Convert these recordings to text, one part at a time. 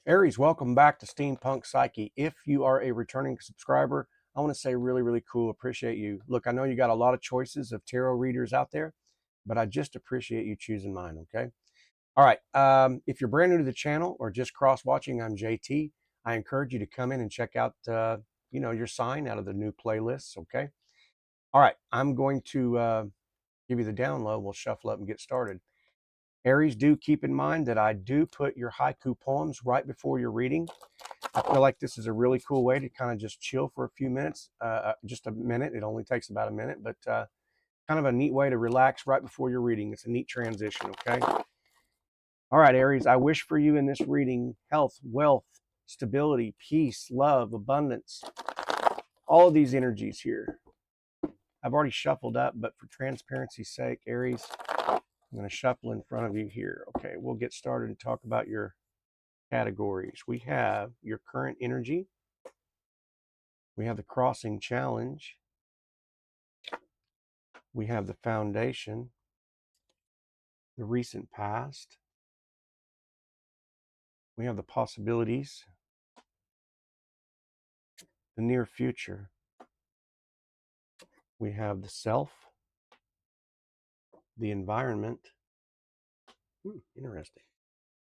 Aries, welcome back to Steampunk Psyche. If you are a returning subscriber, I want to say really, really cool. Appreciate you. Look, I know you got a lot of choices of tarot readers out there, but I just appreciate you choosing mine, okay? All right. If you're brand new to the channel or just cross-watching, I'm JT. I encourage you to come in and check out, your sign out of the new playlists, okay? All right. I'm going to give you the download. We'll shuffle up and get started. Aries, do keep in mind that I do put your haiku poems right before your reading. I feel like this is a really cool way to kind of just chill for a few minutes, just a minute. It only takes about a minute, but kind of a neat way to relax right before your reading. It's a neat transition, okay? All right, Aries, I wish for you in this reading health, wealth, stability, peace, love, abundance, all of these energies here. I've already shuffled up, but for transparency's sake, Aries, I'm going to shuffle in front of you here. Okay, we'll get started and talk about your categories. We have your current energy. We have the crossing challenge. We have the foundation, the recent past. We have the possibilities, the near future. We have the self, the environment. Interesting.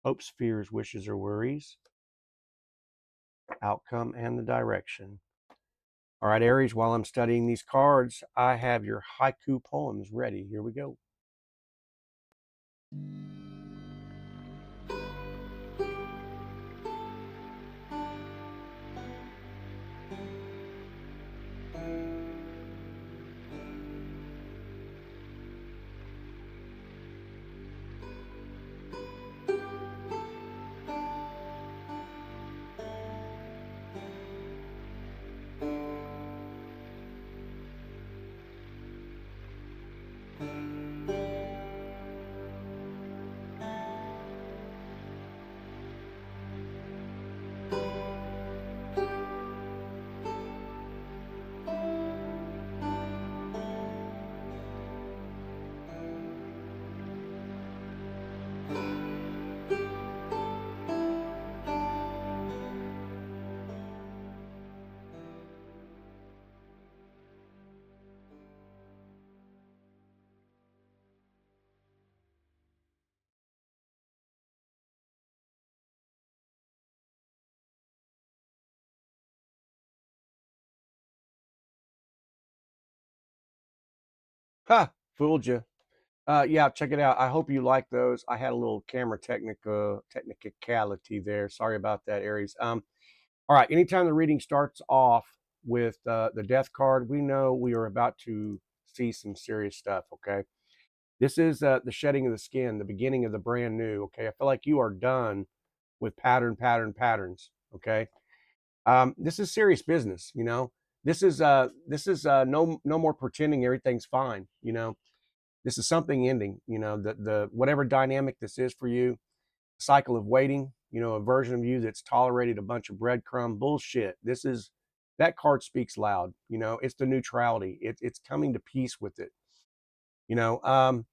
Hopes, fears, wishes, or worries. Outcome and the direction. All right, Aries, while I'm studying these cards, I have your haiku poems ready. Here we go. Ha! Fooled you. Yeah, check it out. I hope you like those. I had a little camera technicality there. Sorry about that, Aries. All right. Anytime the reading starts off with the death card, we know we are about to see some serious stuff. Okay. This is the shedding of the skin, the beginning of the brand new. Okay. I feel like you are done with patterns. Okay. This is serious business. This is no more pretending everything's fine. This is something ending. The whatever dynamic this is for you, cycle of waiting, a version of you that's tolerated a bunch of breadcrumb bullshit. That card speaks loud. It's the neutrality. It's coming to peace with it. You know, um,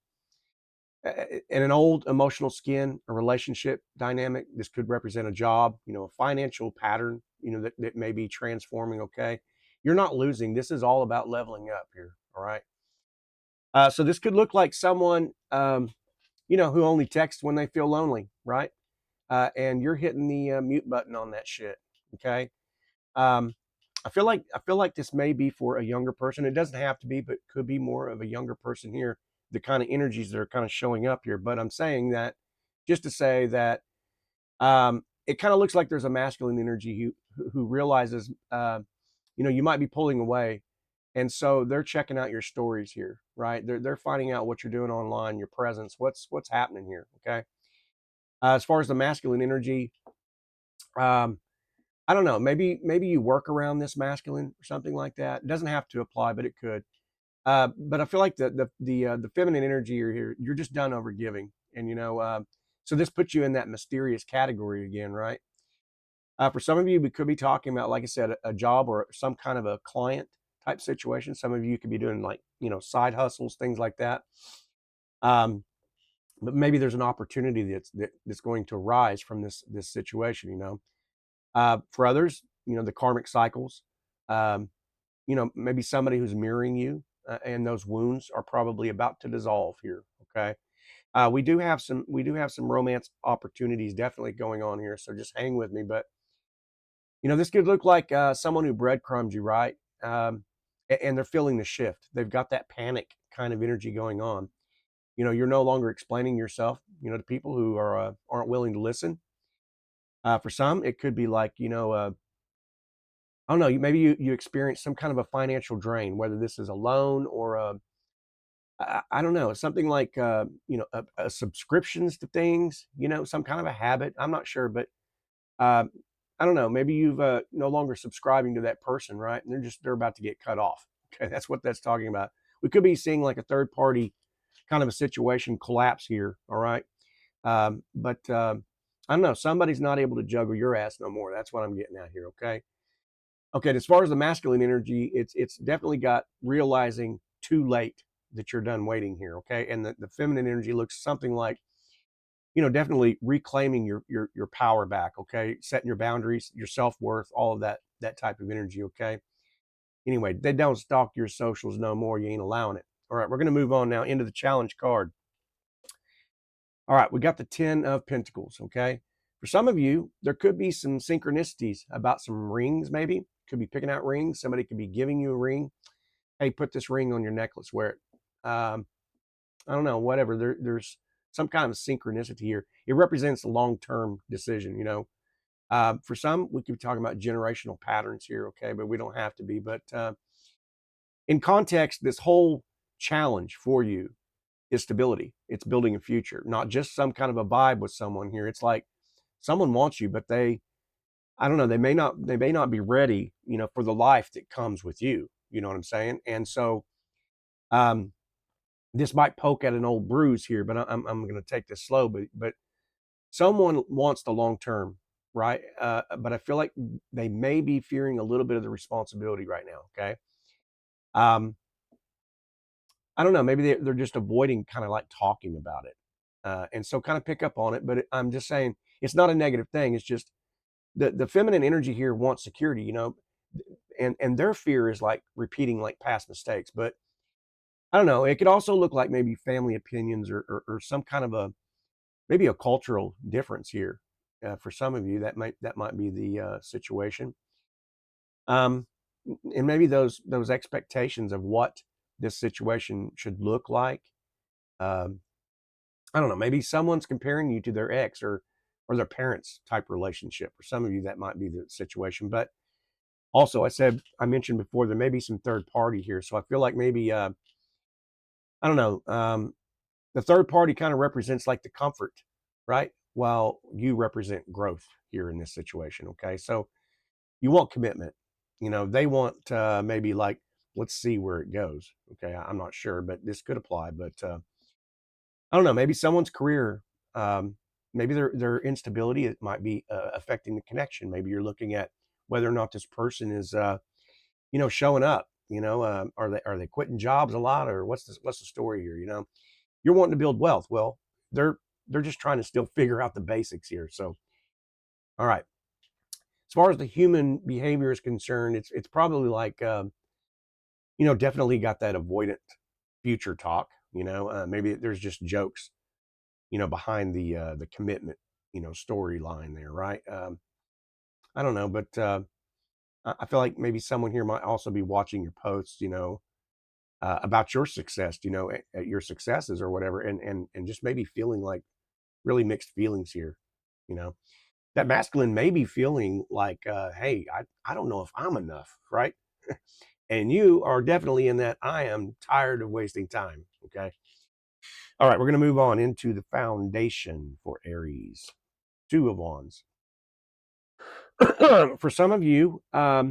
in an old emotional skin, a relationship dynamic, this could represent a job, a financial pattern, that may be transforming. Okay. You're not losing. This is all about leveling up here. All right. So this could look like someone, who only texts when they feel lonely, right? And you're hitting the mute button on that shit. Okay. Um, I feel like this may be for a younger person. It doesn't have to be, but could be more of a younger person here. The kind of energies that are kind of showing up here. But I'm saying that just to say that it kind of looks like there's a masculine energy who realizes, you might be pulling away, and so they're checking out your stories here, right? They're finding out what you're doing online, your presence, what's happening here. Okay. As far as the masculine energy, um, I don't know. Maybe you work around this masculine or something like that. It doesn't have to apply, but it could. But I feel like the feminine energy you're here, you're just done over giving, and so this puts you in that mysterious category again, right? For some of you, we could be talking about, like I said, a job or some kind of a client type situation. Some of you could be doing like side hustles, things like that. Um, but maybe there's an opportunity that's going to arise from this situation. For others, the karmic cycles. Um, maybe somebody who's mirroring you, and those wounds are probably about to dissolve here. Okay. We do have some romance opportunities definitely going on here, so just hang with me. But this could look like someone who breadcrumbs you, right? And they're feeling the shift. They've got that panic kind of energy going on. You're no longer explaining yourself, to people who aren't willing to listen. For some, it could be like, I don't know, maybe you experience some kind of a financial drain, whether this is a loan or I don't know, something like a subscriptions to things, some kind of a habit. I'm not sure, but um, I don't know. Maybe you've no longer subscribing to that person, right? And they're about to get cut off. Okay, that's what that's talking about. We could be seeing like a third party kind of a situation collapse here. All right, but I don't know. Somebody's not able to juggle your ass no more. That's what I'm getting at here. Okay. Okay. And as far as the masculine energy, it's definitely got realizing too late that you're done waiting here. Okay. And the feminine energy looks something like, definitely reclaiming your power back. Okay. Setting your boundaries, your self-worth, all of that type of energy. Okay. Anyway, they don't stalk your socials no more. You ain't allowing it. All right. We're going to move on now into the challenge card. All right. We got the 10 of Pentacles. Okay. For some of you, there could be some synchronicities about some rings, maybe. Could be picking out rings. Somebody could be giving you a ring. Hey, put this ring on your necklace, wear it. I don't know, whatever. There's some kind of synchronicity here. It represents a long-term decision. For some, we could be talking about generational patterns here, okay, but we don't have to be. But in context, this whole challenge for you is stability. It's building a future, not just some kind of a vibe with someone here. It's like someone wants you, but I don't know, they may not be ready, for the life that comes with you. You know what I'm saying? And so, um, this might poke at an old bruise here, but I'm going to take this slow. But someone wants the long term, right? But I feel like they may be fearing a little bit of the responsibility right now. Okay. Um, I don't know. Maybe they're just avoiding kind of like talking about it, and so kind of pick up on it. But I'm just saying it's not a negative thing. It's just the feminine energy here wants security, and their fear is like repeating like past mistakes. But I don't know. It could also look like maybe family opinions or some kind of maybe a cultural difference here. For some of you, that might be the situation. Um, and maybe those expectations of what this situation should look like. Um, I don't know. Maybe someone's comparing you to their ex or their parents type relationship. For some of you, that might be the situation. But also, I mentioned before there may be some third party here. So I feel like maybe I don't know. The third party kind of represents like the comfort, right? While you represent growth here in this situation. Okay. So you want commitment. They want maybe like, let's see where it goes. Okay. I'm not sure, but this could apply. But I don't know. Maybe someone's career, um, maybe their instability, it might be affecting the connection. Maybe you're looking at whether or not this person is, showing up. Are they quitting jobs a lot, or what's the story here? You're wanting to build wealth. Well, they're they're just trying to still figure out the basics here. So, all right. As far as the human behavior is concerned, it's probably like definitely got that avoidant future talk. Maybe there's just jokes, behind the commitment, storyline there, right? I don't know, but I feel like maybe someone here might also be watching your posts, about your success, at your successes or whatever, and just maybe feeling like really mixed feelings here. You know, that masculine may be feeling like, hey, I don't know if I'm enough, right? And you are definitely in that I am tired of wasting time. Okay. All right, we're going to move on into the foundation for Aries. Two of Wands. For some of you, I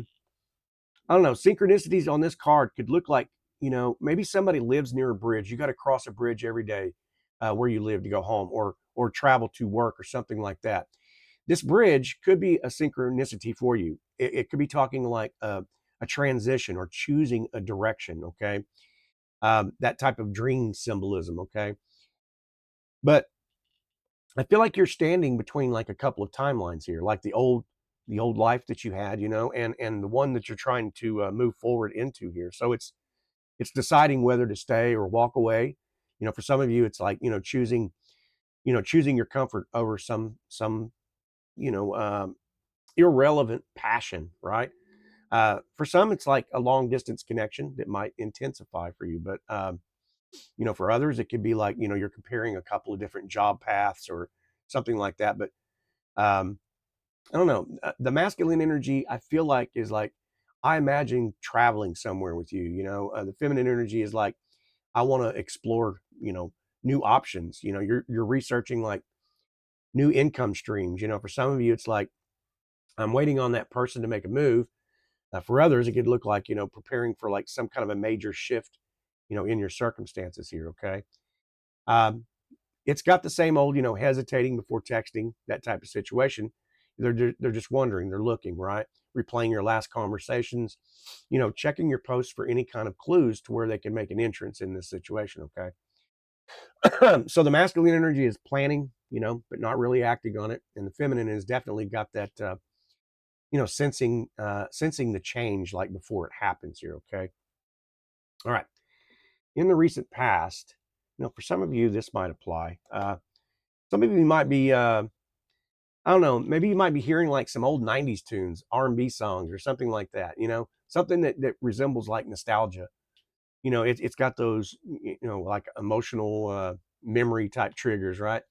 don't know, synchronicities on this card could look like, maybe somebody lives near a bridge. You got to cross a bridge every day where you live to go home or travel to work or something like that. This bridge could be a synchronicity for you. It could be talking like a transition or choosing a direction, okay? That type of dream symbolism, okay? But I feel like you're standing between like a couple of timelines here, like the old life that you had, you know, and the one that you're trying to move forward into here. So it's deciding whether to stay or walk away. You know, for some of you, it's like, choosing your comfort over some you know irrelevant passion, right? For some, it's like a long distance connection that might intensify for you, but for others, it could be like, you're comparing a couple of different job paths or something like that. But um, I don't know. The masculine energy, I feel like, is like, I imagine traveling somewhere with you. The feminine energy is like, I want to explore, new options. You're researching like new income streams. For some of you, it's like, I'm waiting on that person to make a move. For others, it could look like, preparing for like some kind of a major shift, in your circumstances here. Okay. Um, it's got the same old, hesitating before texting, that type of situation. They're just wondering, they're looking, right? Replaying your last conversations, checking your posts for any kind of clues to where they can make an entrance in this situation. Okay. So the masculine energy is planning, but not really acting on it. And the feminine has definitely got that, sensing the change like before it happens here. Okay. All right. In the recent past, for some of you, this might apply. Some of you might be, I don't know, maybe you might be hearing like some old 90s tunes, R&B songs or something like that, something that resembles like nostalgia. It's got those, like emotional memory type triggers, right?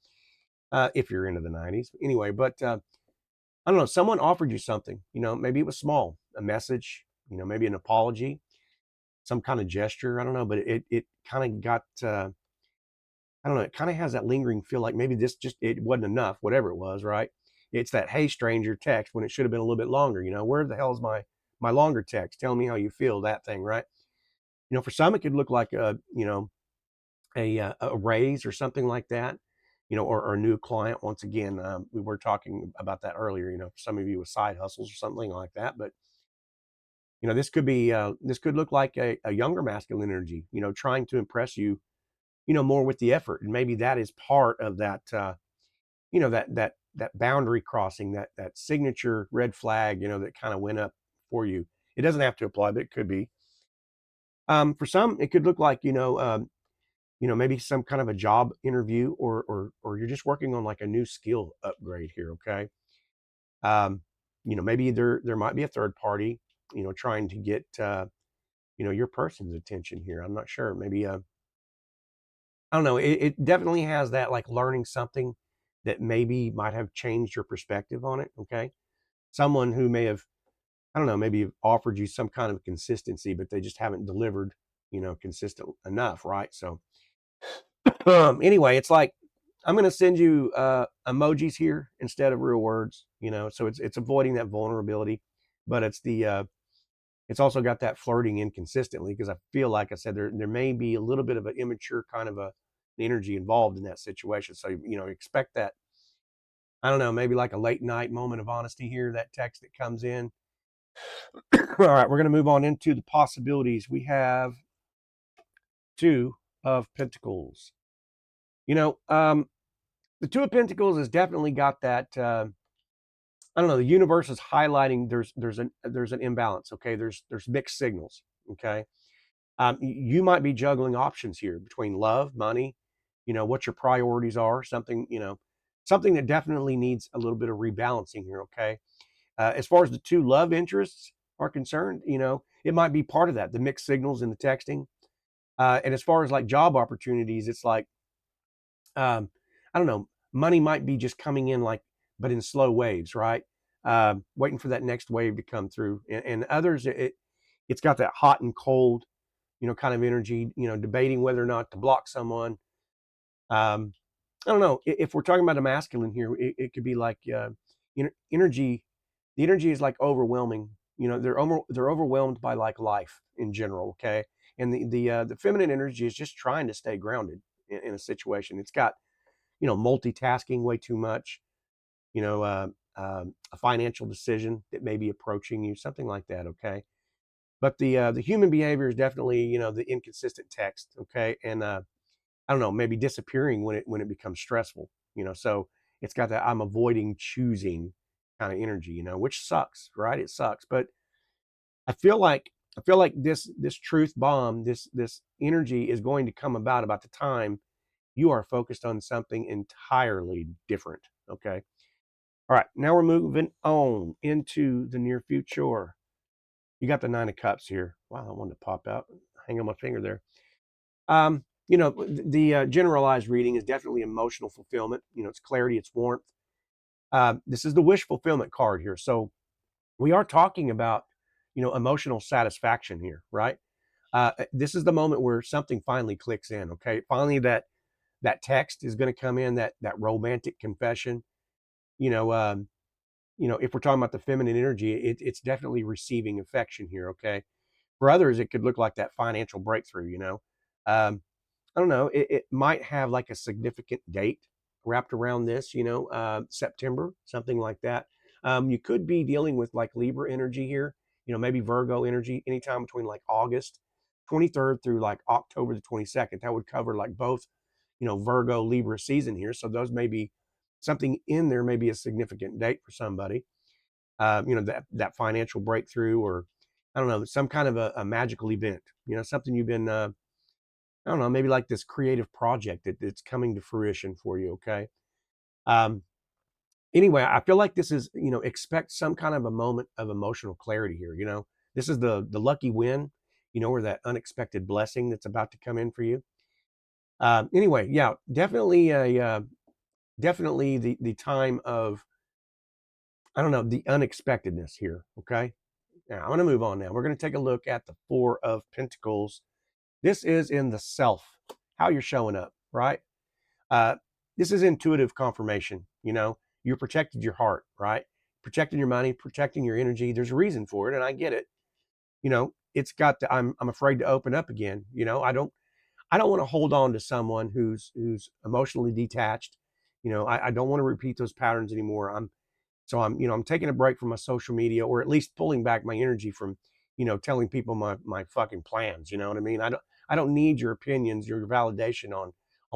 If you're into the 90s. Anyway, but I don't know, someone offered you something, maybe it was small, a message, maybe an apology, some kind of gesture. I don't know, but it kind of got, I don't know, it kind of has that lingering feel like maybe this just, it wasn't enough, whatever it was, right? It's that, hey, stranger text when it should have been a little bit longer. Where the hell is my longer text? Tell me how you feel, that thing, right? For some, it could look like a raise or something like that, or a new client. Once again, we were talking about that earlier, for some of you with side hustles or something like that. But, this could look like a younger masculine energy, trying to impress you, more with the effort. And maybe that is part of that, that boundary crossing, that signature red flag, that kind of went up for you. It doesn't have to apply, but it could be. For some, it could look like, maybe some kind of a job interview, or you're just working on like a new skill upgrade here. Okay. Um, maybe there might be a third party, trying to get your person's attention here. I'm not sure. Maybe I don't know. It definitely has that like learning something that maybe might have changed your perspective on it. Okay. Someone who may have, I don't know, maybe offered you some kind of consistency, but they just haven't delivered, consistent enough. Right. So, anyway, it's like, I'm going to send you emojis here instead of real words, so it's avoiding that vulnerability, but it's also got that flirting inconsistently, because I feel like I said, there may be a little bit of an immature kind of a energy involved in that situation. So, expect that, I don't know, maybe like a late night moment of honesty here, that text that comes in. All right, we're going to move on into the possibilities. We have Two of Pentacles. The Two of Pentacles has definitely got that, I don't know, the universe is highlighting there's an imbalance. Okay, there's mixed signals. Okay. You might be juggling options here between love, money, what your priorities are, something that definitely needs a little bit of rebalancing here. Okay. As far as the two love interests are concerned, it might be part of that, the mixed signals in the texting. And as far as like job opportunities, it's like, I don't know, money might be just coming in like, but in slow waves, right? Waiting for that next wave to come through. And others, it's got that hot and cold, kind of energy, debating whether or not to block someone. Um, I don't know if we're talking about a masculine here, it could be like, energy. The energy is like overwhelming. They're overwhelmed by like life in general. Okay. And the feminine energy is just trying to stay grounded in a situation. It's got, multitasking way too much, a financial decision that may be approaching you, something like that. Okay. But the human behavior is definitely, the inconsistent text. Okay. And I don't know, maybe disappearing when it becomes stressful, so it's got that I'm avoiding choosing kind of energy, which sucks, right? It sucks. But I feel like this truth bomb, this energy is going to come about the time you are focused on something entirely different. Okay. All right. Now we're moving on into the near future. You got the Nine of Cups here. Wow, I wanted to pop out. Hang on my finger there. The generalized reading is definitely emotional fulfillment. It's clarity, it's warmth. This is the wish fulfillment card here. So we are talking about, emotional satisfaction here, right? This is the moment where something finally clicks in. Okay, finally that text is going to come in, that romantic confession. You know, um, if we're talking about the feminine energy, it's definitely receiving affection here. Okay, for others, it could look like that financial breakthrough. Um, I don't know. It might have like a significant date wrapped around this, September, something like that. You could be dealing with like Libra energy here, maybe Virgo energy, anytime between like August 23rd through like October the 22nd. That would cover like both, Virgo, Libra season here. So those may be something in there, may be a significant date for somebody. That financial breakthrough, or I don't know, some kind of a magical event, something you've been I don't know, maybe like this creative project that's coming to fruition for you. Okay. Um, anyway, I feel like this is, expect some kind of a moment of emotional clarity here. This is the lucky win, or that unexpected blessing that's about to come in for you. Anyway, yeah, definitely the time of, I don't know, the unexpectedness here. Okay. Now I'm going to move on now. We're going to take a look at the Four of Pentacles. This is in the self, how you're showing up, right? Uh, this is intuitive confirmation. You protected your heart, right? Protecting your money, protecting your energy. There's a reason for it, and I get it. It's got to. I'm afraid to open up again. I don't want to hold on to someone who's emotionally detached. I don't want to repeat those patterns anymore. I'm taking a break from my social media, or at least pulling back my energy from, telling people my fucking plans. You know what I mean? I don't need your opinions, your validation on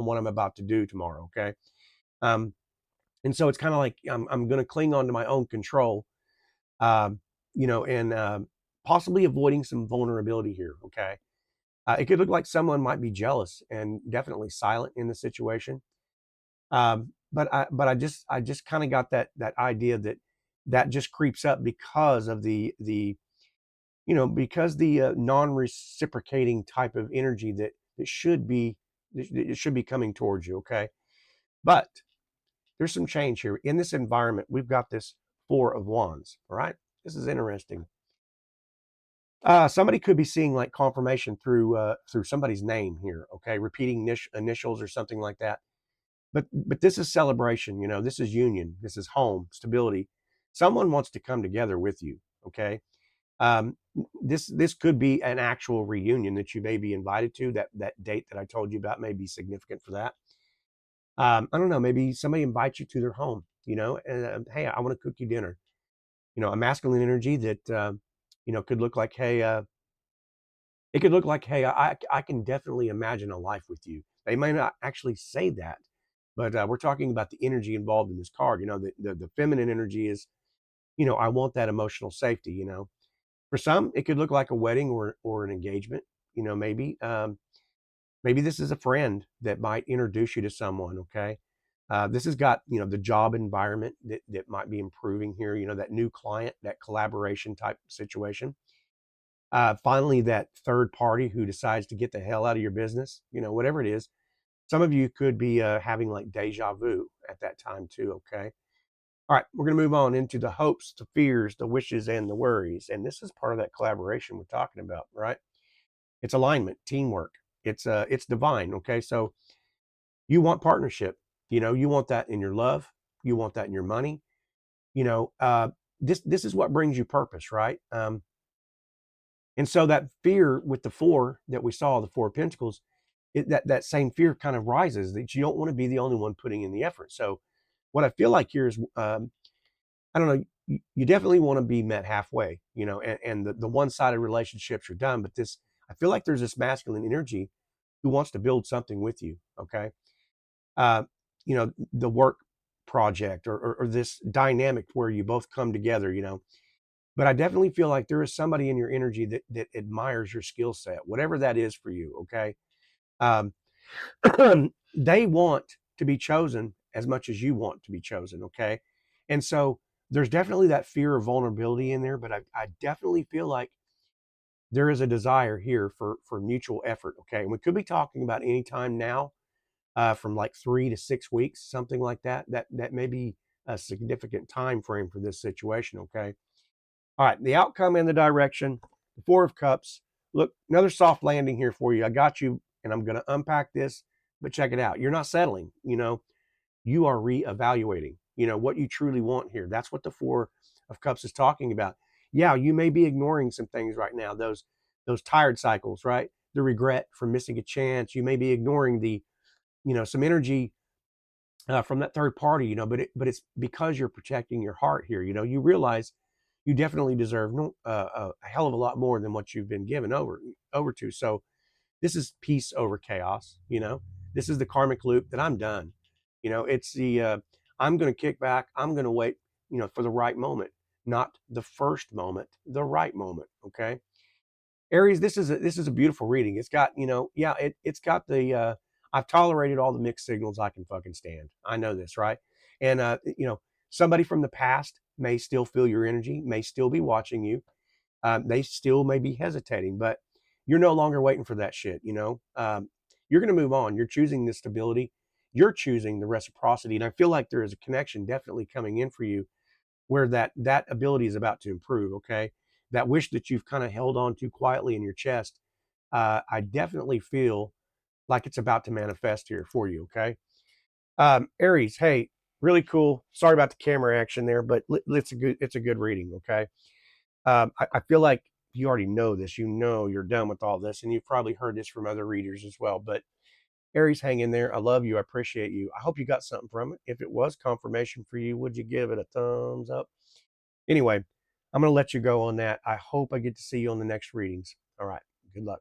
what I'm about to do tomorrow. Okay. Um, and so it's kind of like I'm going to cling on to my own control, um, and possibly avoiding some vulnerability here. Okay. It could look like someone might be jealous and definitely silent in the situation. But I just kind of got that idea that just creeps up because of the non-reciprocating type of energy that should be coming towards you. Okay. But there's some change here in this environment. We've got this Four of Wands. All right. This is interesting. Somebody could be seeing like confirmation through somebody's name here. Okay. Repeating initials or something like that. But this is celebration. This is union. This is home stability. Someone wants to come together with you. Okay. This could be an actual reunion that you may be invited to. That date that I told you about may be significant for that. I don't know. Maybe somebody invites you to their home. And hey, I want to cook you dinner. A masculine energy that could look like, hey, it could look like, hey, I can definitely imagine a life with you. They may not actually say that, but we're talking about the energy involved in this card. The feminine energy is, I want that emotional safety. For some, it could look like a wedding or an engagement. Maybe this is a friend that might introduce you to someone. Okay. This has got, the job environment that might be improving here, that new client, that collaboration type situation. Finally, that third party who decides to get the hell out of your business, whatever it is. Some of you could be having like deja vu at that time too. Okay. All right. We're going to move on into the hopes, the fears, the wishes, and the worries. And this is part of that collaboration we're talking about, right? It's alignment, teamwork. It's divine. Okay. So you want partnership, you want that in your love. You want that in your money. You know, uh, this is what brings you purpose, right? And so that fear with the four that we saw, the Four of Pentacles, that same fear kind of rises that you don't want to be the only one putting in the effort. So what I feel like here is, I don't know, you definitely want to be met halfway, and the one-sided relationships are done. But I feel like there's this masculine energy who wants to build something with you. Okay. uh, the work project, or this dynamic where you both come together, but I definitely feel like there is somebody in your energy that admires your skill set, whatever that is for you. Okay. um, they want to be chosen as much as you want to be chosen. Okay. And so there's definitely that fear of vulnerability in there, but I definitely feel like there is a desire here for mutual effort. Okay. And we could be talking about any time now, from like 3 to 6 weeks, something like that. That may be a significant time frame for this situation. Okay. All right. The outcome and the direction. The Four of Cups. Look, another soft landing here for you. I got you, and I'm going to unpack this. But check it out. You're not settling. You are reevaluating. What you truly want here. That's what the Four of Cups is talking about. Yeah, you may be ignoring some things right now. Those tired cycles, right? The regret for missing a chance. You may be ignoring the some energy from that third party, but it's because you're protecting your heart here. You realize you definitely deserve no, a hell of a lot more than what you've been given over to. So this is peace over chaos. This is the karmic loop that I'm done. It's the I'm going to kick back. I'm going to wait. For the right moment, not the first moment, the right moment. Okay. Aries, this is a beautiful reading. It's got, yeah, it's got the I've tolerated all the mixed signals I can fucking stand. I know this, right? And somebody from the past may still feel your energy, may still be watching you. They still may be hesitating, but you're no longer waiting for that shit, you're going to move on. You're choosing the stability. You're choosing the reciprocity. And I feel like there is a connection definitely coming in for you where that ability is about to improve. Okay. That wish that you've kind of held on to quietly in your chest, I definitely feel like it's about to manifest here for you. Okay. Aries, hey, really cool. Sorry about the camera action there, but it's a good reading. Okay. I feel like you already know this. You're done with all this, and you've probably heard this from other readers as well. But Aries, hang in there. I love you. I appreciate you. I hope you got something from it. If it was confirmation for you, would you give it a thumbs up? Anyway, I'm going to let you go on that. I hope I get to see you on the next readings. All right. Good luck.